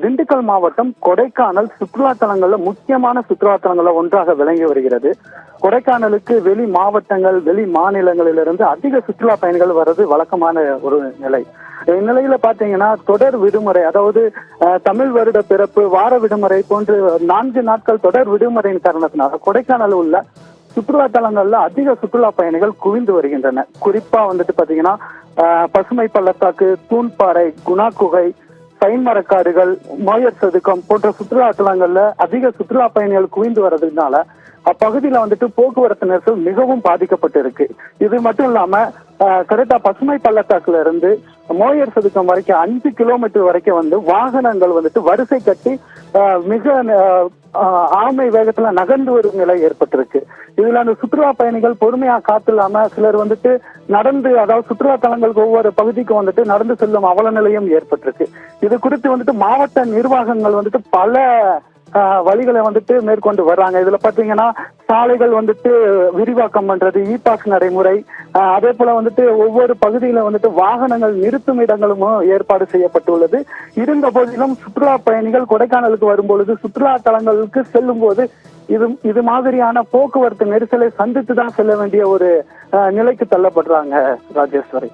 திண்டுக்கல் மாவட்டம் கொடைக்கானல் சுற்றுலா தலங்கள்ல முக்கியமான சுற்றுலா தலங்கள்ல ஒன்றாக விளங்கி வருகிறது. கொடைக்கானலுக்கு வெளி மாவட்டங்கள், வெளி மாநிலங்களிலிருந்து அதிக சுற்றுலா பயணிகள் வர்றது வழக்கமான ஒரு நிலை. இந்நிலையில பாத்தீங்கன்னா தொடர் விடுமுறை, அதாவது தமிழ் வருட பிறப்பு, வார விடுமுறை போன்று 4 நாட்கள் தொடர் விடுமுறையின் காரணத்தினால கொடைக்கானல் உள்ள சுற்றுலா தலங்கள்ல அதிக சுற்றுலா பயணிகள் குவிந்து வருகின்றன. குறிப்பா பாத்தீங்கன்னா பசுமை பள்ளத்தாக்கு, தூண்பாறை, குணா குகை, பைன்மரக்காடுகள், மோயர் சதுக்கம் போன்ற சுற்றுலா தலங்கள்ல அதிக சுற்றுலா பயணிகள் குவிந்து வர்றதுனால அப்பகுதியில போக்குவரத்து நெரிசல் மிகவும் பாதிக்கப்பட்டு இருக்கு. இது மட்டும் இல்லாம கரெக்டா பசுமை பள்ளத்தாக்குல இருந்து மோயர் சதுக்கம் வரைக்கும் 5 கிலோமீட்டர் வரைக்கும் வாகனங்கள் வரிசை கட்டி மிக ஆமை வேகத்துல நகர்ந்து வரும் நிலை ஏற்பட்டிருக்கு. இதுல அந்த சுற்றுலா பயணிகள் பொறுமையா காத்தில்லாம சிலர் நடந்து, அதாவது சுற்றுலா தலங்களுக்கு ஒவ்வொரு பகுதிக்கும் நடந்து செல்லும் அவல நிலையும் ஏற்பட்டிருக்கு. இது குறித்து மாவட்ட நிர்வாகங்கள் பல வழிகளை மேற்கொண்டு வர்றாங்க. இதுல பாத்தீங்கன்னா சாலைகள் விரிவாக்கம் பண்றது, இ பாஸ் நடைமுறை, அதே போல ஒவ்வொரு பகுதியில வாகனங்கள் நிறுத்தும் இடங்களும் ஏற்பாடு செய்யப்பட்டுள்ளது. இருந்த போதிலும் சுற்றுலா பயணிகள் கொடைக்கானலுக்கு வரும்பொழுது, சுற்றுலா தலங்களுக்கு செல்லும் போது இது மாதிரியான போக்குவரத்து நெரிசலை சந்தித்துதான் செல்ல வேண்டிய ஒரு நிலைக்கு தள்ளப்படுறாங்க. ராஜேஸ்வரி.